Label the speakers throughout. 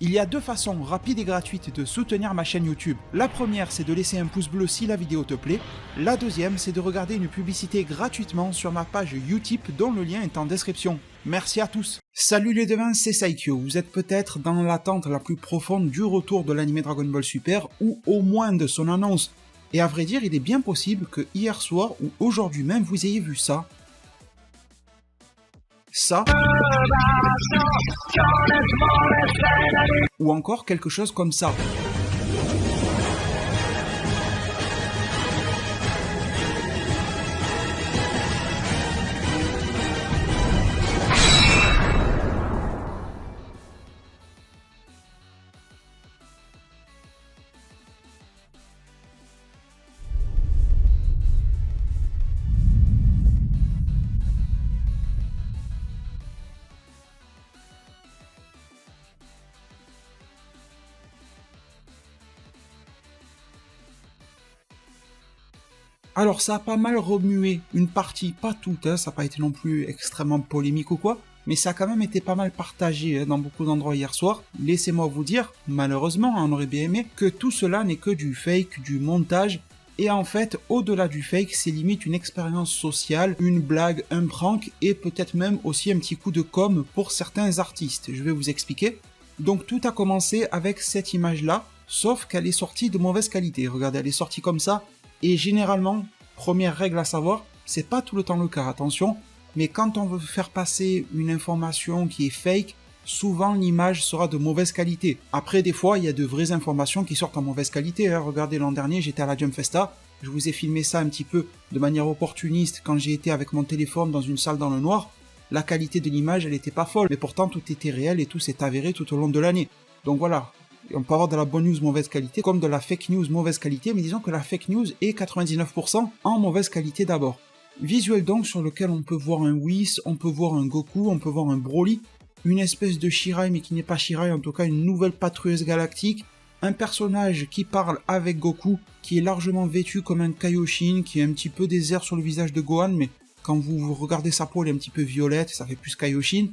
Speaker 1: Il y a deux façons rapides et gratuites de soutenir ma chaîne YouTube. La première, c'est de laisser un pouce bleu si la vidéo te plaît. La deuxième, c'est de regarder une publicité gratuitement sur ma page Utip dont le lien est en description. Merci à tous. Salut les devins, c'est Saikyo. Vous êtes peut-être dans l'attente la plus profonde du retour de l'anime Dragon Ball Super ou au moins de son annonce. Et à vrai dire, il est bien possible que hier soir ou aujourd'hui même vous ayez vu ça. Ça, ou encore quelque chose comme ça. Alors ça a pas mal remué une partie, pas toute, ça n'a pas été non plus extrêmement polémique ou quoi, mais ça a quand même été pas mal partagé dans beaucoup d'endroits hier soir. Laissez-moi vous dire, malheureusement, on aurait bien aimé, que tout cela n'est que du fake, du montage, et en fait, au-delà du fake, c'est limite une expérience sociale, une blague, un prank, et peut-être même aussi un petit coup de com' pour certains artistes. Je vais vous expliquer. Donc tout a commencé avec cette image-là, sauf qu'elle est sortie de mauvaise qualité. Regardez, elle est sortie comme ça, et généralement, première règle à savoir, c'est pas tout le temps le cas, attention, mais quand on veut faire passer une information qui est fake, souvent l'image sera de mauvaise qualité. Après, des fois, il y a de vraies informations qui sortent en mauvaise qualité. Regardez, l'an dernier, j'étais à la Jump Festa, je vous ai filmé ça un petit peu de manière opportuniste quand j'ai été avec mon téléphone dans une salle dans le noir. La qualité de l'image, elle était pas folle, mais pourtant tout était réel et tout s'est avéré tout au long de l'année. Donc voilà. On peut avoir de la bonne news mauvaise qualité comme de la fake news mauvaise qualité, mais disons que la fake news est 99% en mauvaise qualité d'abord. Visuel donc sur lequel on peut voir un Whis, on peut voir un Goku, on peut voir un Broly, une espèce de Shirai mais qui n'est pas Shirai, en tout cas une nouvelle patrouilleuse galactique, un personnage qui parle avec Goku, qui est largement vêtu comme un Kaioshin, qui est un petit peu désert sur le visage de Gohan, mais quand vous regardez sa peau elle est un petit peu violette, ça fait plus Kaioshin,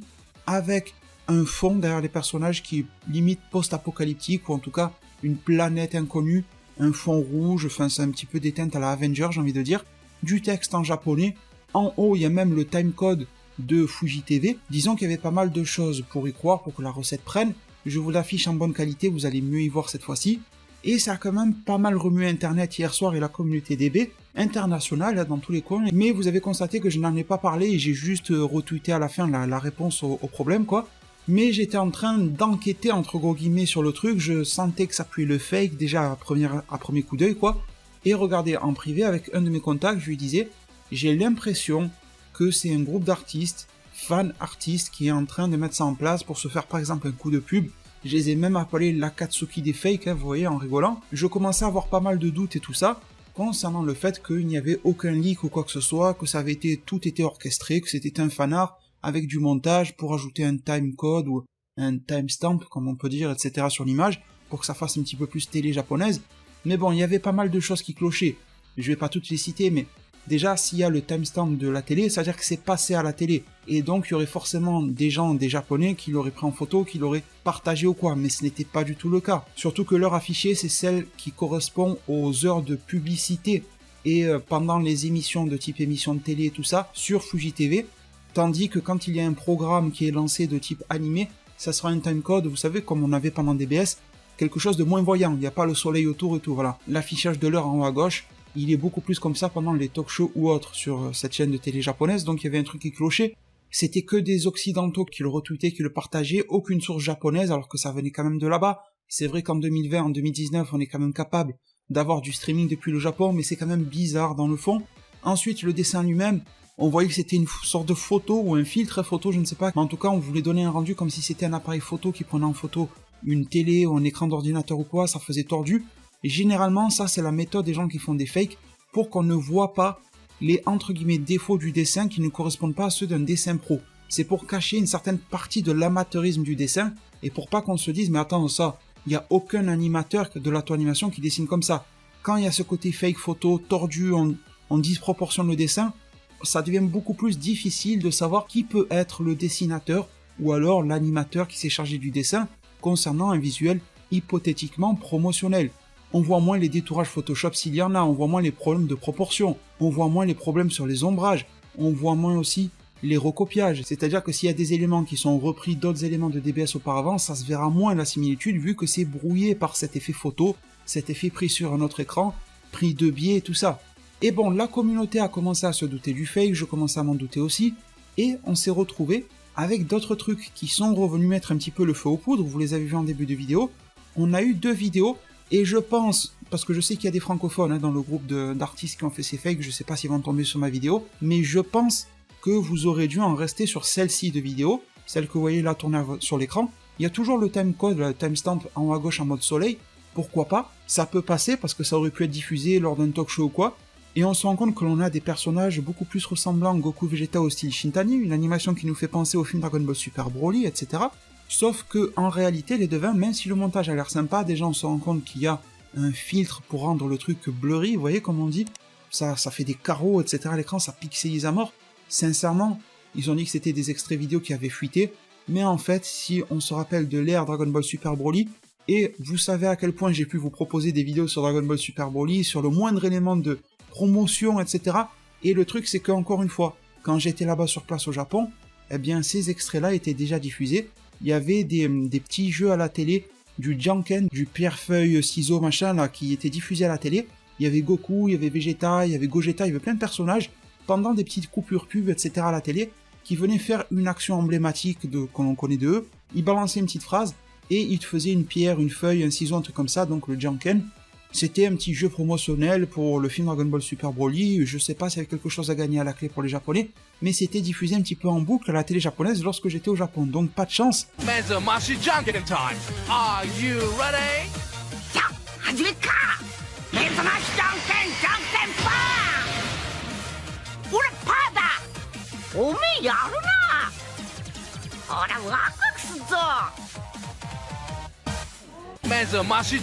Speaker 1: avec un fond derrière les personnages qui est limite post-apocalyptique, ou en tout cas une planète inconnue, un fond rouge, enfin c'est un petit peu déteinte à la Avenger, j'ai envie de dire, du texte en japonais, en haut il y a même le timecode de Fuji TV, disons qu'il y avait pas mal de choses pour y croire, pour que la recette prenne, je vous l'affiche en bonne qualité, vous allez mieux y voir cette fois-ci, et ça a quand même pas mal remué internet hier soir et la communauté DB, internationale dans tous les coins, mais vous avez constaté que je n'en ai pas parlé et j'ai juste retweeté à la fin la réponse au problème quoi. Mais j'étais en train d'enquêter entre gros guillemets sur le truc, je sentais que ça puait le fake déjà à premier coup d'œil quoi. Et regardez, en privé avec un de mes contacts, je lui disais, j'ai l'impression que c'est un groupe d'artistes, fan artistes, qui est en train de mettre ça en place pour se faire par exemple un coup de pub. Je les ai même appelés l'Akatsuki des fakes, vous voyez, en rigolant. Je commençais à avoir pas mal de doutes et tout ça, concernant le fait qu'il n'y avait aucun leak ou quoi que ce soit, que ça avait tout été orchestré, que c'était un fanart, avec du montage pour ajouter un timecode ou un timestamp, comme on peut dire, etc. sur l'image, pour que ça fasse un petit peu plus télé japonaise. Mais bon, il y avait pas mal de choses qui clochaient. Je vais pas toutes les citer, mais déjà, s'il y a le timestamp de la télé, ça veut dire que c'est passé à la télé. Et donc, il y aurait forcément des gens, des japonais, qui l'auraient pris en photo, qui l'auraient partagé ou quoi, mais ce n'était pas du tout le cas. Surtout que l'heure affichée, c'est celle qui correspond aux heures de publicité et pendant les émissions de type émission de télé et tout ça, sur Fuji TV, tandis que quand il y a un programme qui est lancé de type animé, ça sera un timecode, vous savez, comme on avait pendant DBS, quelque chose de moins voyant, il n'y a pas le soleil autour et tout, voilà. L'affichage de l'heure en haut à gauche, il est beaucoup plus comme ça pendant les talk shows ou autres sur cette chaîne de télé japonaise, donc il y avait un truc qui clochait, c'était que des occidentaux qui le retweetaient, qui le partageaient, aucune source japonaise, alors que ça venait quand même de là-bas. C'est vrai qu'en 2020, en 2019, on est quand même capable d'avoir du streaming depuis le Japon, mais c'est quand même bizarre dans le fond. Ensuite, le dessin lui-même, on voyait que c'était une sorte de photo ou un filtre photo, je ne sais pas. Mais en tout cas, on voulait donner un rendu comme si c'était un appareil photo qui prenait en photo une télé ou un écran d'ordinateur ou quoi, ça faisait tordu. Et généralement, ça c'est la méthode des gens qui font des fakes pour qu'on ne voit pas les entre guillemets défauts du dessin qui ne correspondent pas à ceux d'un dessin pro. C'est pour cacher une certaine partie de l'amateurisme du dessin et pour pas qu'on se dise mais attends ça, il n'y a aucun animateur de l'auto-animation qui dessine comme ça. Quand il y a ce côté fake photo tordu, on disproportionne le dessin, ça devient beaucoup plus difficile de savoir qui peut être le dessinateur ou alors l'animateur qui s'est chargé du dessin. concernant un visuel hypothétiquement promotionnel. On voit moins les détourages Photoshop s'il y en a, on voit moins les problèmes de proportion, on voit moins les problèmes sur les ombrages, on voit moins aussi les recopiages. C'est-à-dire que s'il y a des éléments qui sont repris d'autres éléments de DBS auparavant, ça se verra moins la similitude vu que c'est brouillé par cet effet photo, cet effet pris sur un autre écran, pris de biais et tout ça. Et bon, la communauté a commencé à se douter du fake, je commençais à m'en douter aussi, et on s'est retrouvé avec d'autres trucs qui sont revenus mettre un petit peu le feu aux poudres, vous les avez vus en début de vidéo. On a eu 2 vidéos, et je pense, parce que je sais qu'il y a des francophones dans le groupe d'artistes qui ont fait ces fakes, je sais pas s'ils vont tomber sur ma vidéo, mais je pense que vous aurez dû en rester sur celle-ci de vidéo, celle que vous voyez là tourner sur l'écran. Il y a toujours le timecode, le timestamp en haut à gauche en mode soleil, pourquoi pas, ça peut passer parce que ça aurait pu être diffusé lors d'un talk show ou quoi, et on se rend compte que l'on a des personnages beaucoup plus ressemblants à Goku Vegeta au style Shintani, une animation qui nous fait penser au film Dragon Ball Super Broly, etc. Sauf que en réalité, les devins, même si le montage a l'air sympa, déjà on se rend compte qu'il y a un filtre pour rendre le truc blurry, vous voyez comme on dit, ça fait des carreaux, etc. à l'écran, ça pixelise à mort. Sincèrement, ils ont dit que c'était des extraits vidéo qui avaient fuité, mais en fait, si on se rappelle de l'ère Dragon Ball Super Broly, et vous savez à quel point j'ai pu vous proposer des vidéos sur Dragon Ball Super Broly, sur le moindre élément de promotion, etc. Et le truc, c'est que encore une fois, quand j'étais là-bas sur place au Japon, eh bien, ces extraits-là étaient déjà diffusés. Il y avait des petits jeux à la télé, du Janken, du pierre-feuille-ciseau, machin, là, qui étaient diffusés à la télé. Il y avait Goku, il y avait Vegeta, il y avait Gogeta, il y avait plein de personnages, pendant des petites coupures pubs, etc. à la télé, qui venaient faire une action emblématique que l'on connaît de eux. Ils balançaient une petite phrase, et ils te faisaient une pierre, une feuille, un ciseau, un truc comme ça, donc le Janken. C'était un petit jeu promotionnel pour le film Dragon Ball Super Broly, je sais pas s'il y avait quelque chose à gagner à la clé pour les japonais, mais c'était diffusé un petit peu en boucle à la télé japonaise lorsque j'étais au Japon, donc pas de chance.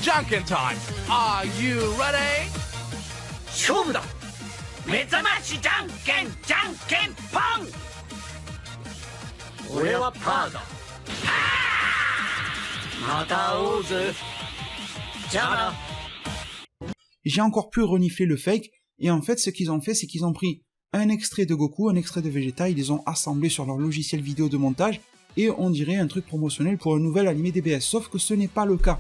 Speaker 2: Janken time. Are you ready? 勝負だ。目覚ましじゃんけんじゃんけんぽん。俺はパーだ。また会おうぜ。じゃあな。
Speaker 1: J'ai encore pu renifler le fake, et en fait ce qu'ils ont fait, c'est qu'ils ont pris un extrait de Goku, un extrait de Vegeta, ils les ont assemblés sur leur logiciel vidéo de montage, et on dirait un truc promotionnel pour un nouvel animé DBS, sauf que ce n'est pas le cas.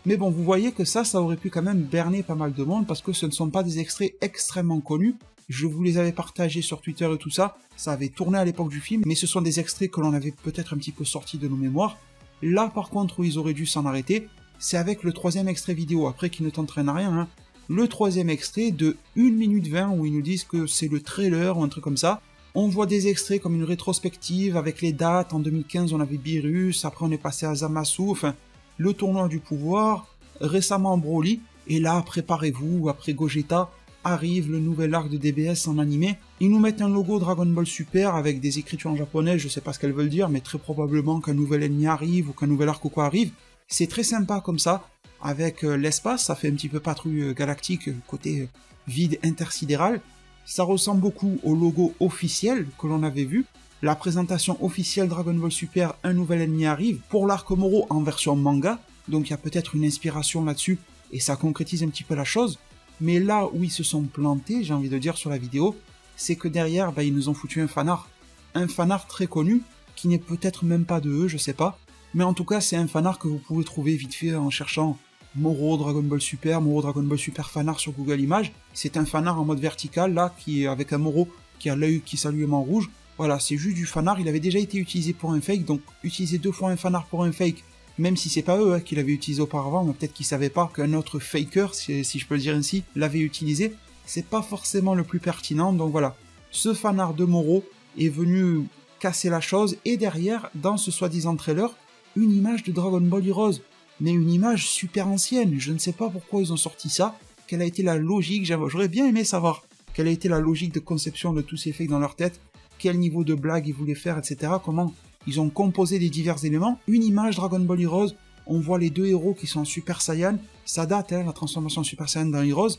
Speaker 1: Mais bon, vous voyez que ça aurait pu quand même berner pas mal de monde, parce que ce ne sont pas des extraits extrêmement connus, je vous les avais partagés sur Twitter et tout ça, ça avait tourné à l'époque du film, mais ce sont des extraits que l'on avait peut-être un petit peu sortis de nos mémoires. Là par contre où ils auraient dû s'en arrêter, c'est avec le 3e extrait vidéo, après qui ne t'entraîne à rien, hein. Le 3e extrait de 1 minute 20 où ils nous disent que c'est le trailer ou un truc comme ça. On voit des extraits comme une rétrospective avec les dates, en 2015 on avait Beerus, après on est passé à Zamasu, enfin le tournoi du pouvoir, récemment Broly, et là préparez-vous, après Gogeta, arrive le nouvel arc de DBS en animé. Ils nous mettent un logo Dragon Ball Super avec des écritures en japonais, je sais pas ce qu'elles veulent dire, mais très probablement qu'un nouvel ennemi arrive ou qu'un nouvel arc ou quoi arrive. C'est très sympa comme ça, avec l'espace, ça fait un petit peu patrouille galactique, côté vide intersidéral. Ça ressemble beaucoup au logo officiel que l'on avait vu. La présentation officielle Dragon Ball Super, un nouvel ennemi arrive, pour l'arc Moro en version manga, donc il y a peut-être une inspiration là-dessus, et ça concrétise un petit peu la chose. Mais là où ils se sont plantés, j'ai envie de dire sur la vidéo, c'est que derrière, ils nous ont foutu un fanart. Un fanart très connu, qui n'est peut-être même pas de eux, je sais pas, mais en tout cas c'est un fanart que vous pouvez trouver vite fait en cherchant Moro Dragon Ball Super, Moro Dragon Ball Super fanart sur Google Images. C'est un fanart en mode vertical là, qui est avec un Moro qui a l'œil qui s'allume en rouge. Voilà, c'est juste du fanart, il avait déjà été utilisé pour un fake, donc utiliser 2 fois un fanart pour un fake, même si c'est pas eux qui l'avaient utilisé auparavant, mais peut-être qu'ils savaient pas qu'un autre faker, si je peux le dire ainsi, l'avait utilisé, c'est pas forcément le plus pertinent, donc voilà. Ce fanart de Moro est venu casser la chose, et derrière, dans ce soi-disant trailer, une image de Dragon Ball Heroes, mais une image super ancienne, je ne sais pas pourquoi ils ont sorti ça, quelle a été la logique, j'aurais bien aimé savoir quelle a été la logique de conception de tous ces fakes dans leur tête, quel niveau de blague ils voulaient faire, etc., comment ils ont composé des divers éléments. Une image Dragon Ball Heroes, on voit les 2 héros qui sont en Super Saiyan, ça date, la transformation Super Saiyan dans Heroes,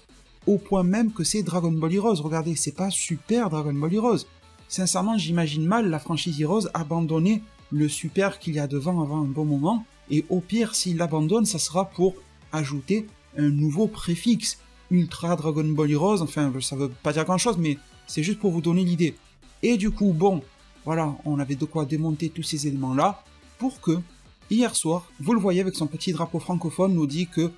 Speaker 1: au point même que c'est Dragon Ball Heroes, regardez, c'est pas Super Dragon Ball Heroes. Sincèrement, j'imagine mal la franchise Heroes abandonner le Super qu'il y a devant avant un bon moment, et au pire, s'ils l'abandonnent, ça sera pour ajouter un nouveau préfixe, Ultra Dragon Ball Heroes, enfin ça veut pas dire grand chose, mais c'est juste pour vous donner l'idée. Et du coup, bon, voilà, on avait de quoi démonter tous ces éléments-là, pour que, hier soir, vous le voyez avec son petit drapeau francophone, nous dit que,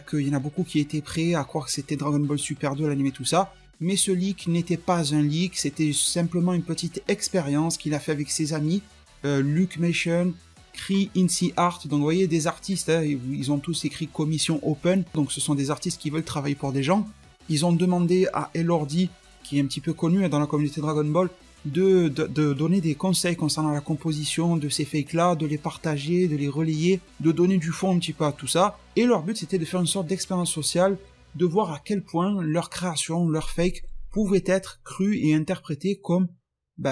Speaker 1: qu'il y en a beaucoup qui étaient prêts à croire que c'était Dragon Ball Super 2, l'anime tout ça, mais ce leak n'était pas un leak, c'était simplement une petite expérience qu'il a fait avec ses amis, Luke Mation, Cree Incy Art, donc vous voyez des artistes, hein, ils ont tous écrit commission open, donc ce sont des artistes qui veulent travailler pour des gens. Ils ont demandé à Elordi, qui est un petit peu connu dans la communauté Dragon Ball, de donner des conseils concernant la composition de ces fakes-là, de les partager, de les relayer, de donner du fond un petit peu à tout ça. Et leur but c'était de faire une sorte d'expérience sociale, de voir à quel point leur création, leur fake, pouvait être crue et interprétée comme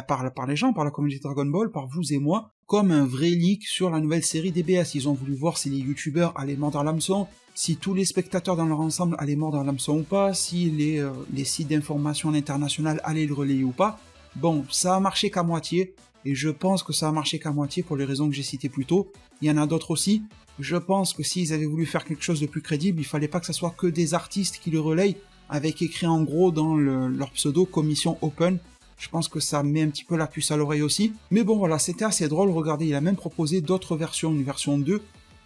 Speaker 1: par les gens, par la communauté Dragon Ball, par vous et moi, comme un vrai leak sur la nouvelle série DBS. Ils ont voulu voir si les youtubeurs allaient mordre à l'hameçon, si tous les spectateurs dans leur ensemble allaient mordre à l'hameçon ou pas, si les sites d'information internationales allaient le relayer ou pas. Bon, ça a marché qu'à moitié, et je pense que ça a marché qu'à moitié pour les raisons que j'ai citées plus tôt. Il y en a d'autres aussi. Je pense que s'ils avaient voulu faire quelque chose de plus crédible, il fallait pas que ça soit que des artistes qui le relayent, avec écrit en gros dans leur pseudo commission open. Je pense que ça met un petit peu la puce à l'oreille aussi. Mais bon voilà, c'était assez drôle, regardez, il a même proposé d'autres versions, une version 2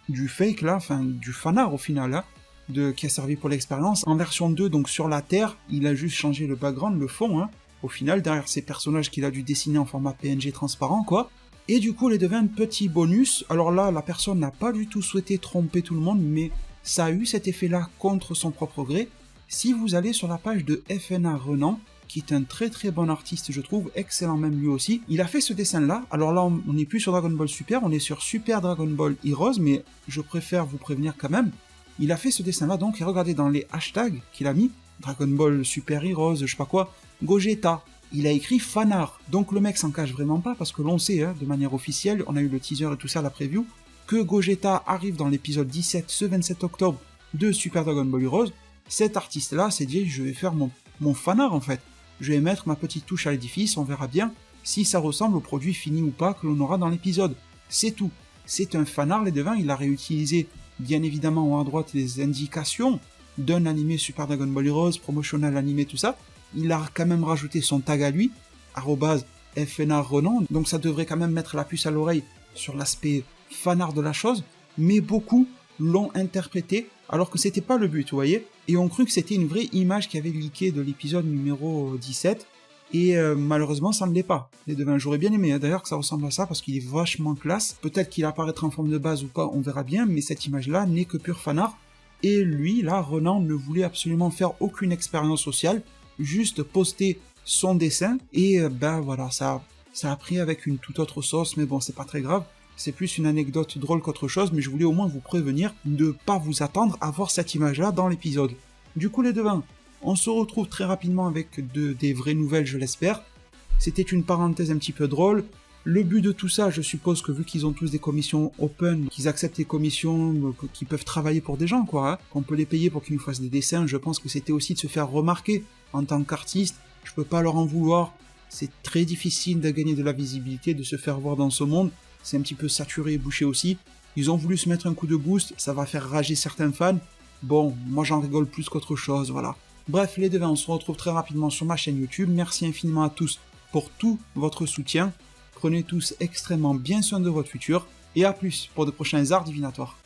Speaker 1: du fake là, enfin du fanart au final là, qui a servi pour l'expérience. En version 2, donc sur la Terre, il a juste changé le background, le fond, hein, au final, derrière ces personnages qu'il a dû dessiner en format PNG transparent quoi. Et du coup, il devient un petit bonus. Alors là, la personne n'a pas du tout souhaité tromper tout le monde, mais ça a eu cet effet-là contre son propre gré. Si vous allez sur la page de FNA Renan, qui est un très très bon artiste, je trouve, excellent même lui aussi. Il a fait ce dessin-là, alors là on n'est plus sur Dragon Ball Super, on est sur Super Dragon Ball Heroes, mais je préfère vous prévenir quand même. Il a fait ce dessin-là donc, et regardez dans les hashtags qu'il a mis, Dragon Ball Super Heroes, je sais pas quoi, Gogeta, il a écrit fanart. Donc le mec s'en cache vraiment pas, parce que l'on sait, hein, de manière officielle, on a eu le teaser et tout ça, la preview, que Gogeta arrive dans l'épisode 17, ce 27 octobre, de Super Dragon Ball Heroes. Cet artiste-là s'est dit, je vais faire mon fanart en fait. Je vais mettre ma petite touche à l'édifice, on verra bien si ça ressemble au produit fini ou pas que l'on aura dans l'épisode. C'est tout. C'est un fanart, les devins, il a réutilisé bien évidemment en haut à droite les indications d'un animé Super Dragon Ball Heroes, promotionnel animé, tout ça. Il a quand même rajouté son tag à lui, @FNA Renan, donc ça devrait quand même mettre la puce à l'oreille sur l'aspect fanart de la chose, mais beaucoup l'ont interprété alors que c'était pas le but, vous voyez, et ont cru que c'était une vraie image qui avait leaké de l'épisode numéro 17, et malheureusement ça ne l'est pas. Les devins, j'aurais bien aimé d'ailleurs que ça ressemble à ça parce qu'il est vachement classe, peut-être qu'il apparaîtra en forme de base ou pas, on verra bien, mais cette image-là n'est que pure fanart, et lui, là, Renan ne voulait absolument faire aucune expérience sociale, juste poster son dessin, et voilà, ça a pris avec une toute autre sauce, mais bon, c'est pas très grave. C'est plus une anecdote drôle qu'autre chose, mais je voulais au moins vous prévenir de pas vous attendre à voir cette image-là dans l'épisode. Du coup, les devins, on se retrouve très rapidement avec des vraies nouvelles, je l'espère. C'était une parenthèse un petit peu drôle. Le but de tout ça, je suppose que vu qu'ils ont tous des commissions open, qu'ils acceptent les commissions, qu'ils peuvent travailler pour des gens, quoi, hein, qu'on peut les payer pour qu'ils nous fassent des dessins, je pense que c'était aussi de se faire remarquer en tant qu'artiste. Je peux pas leur en vouloir. C'est très difficile de gagner de la visibilité, de se faire voir dans ce monde. C'est un petit peu saturé et bouché aussi. Ils ont voulu se mettre un coup de boost, ça va faire rager certains fans. Bon, moi j'en rigole plus qu'autre chose, voilà. Bref, les devins, on se retrouve très rapidement sur ma chaîne YouTube. Merci infiniment à tous pour tout votre soutien. Prenez tous extrêmement bien soin de votre futur. Et à plus pour de prochains arts divinatoires.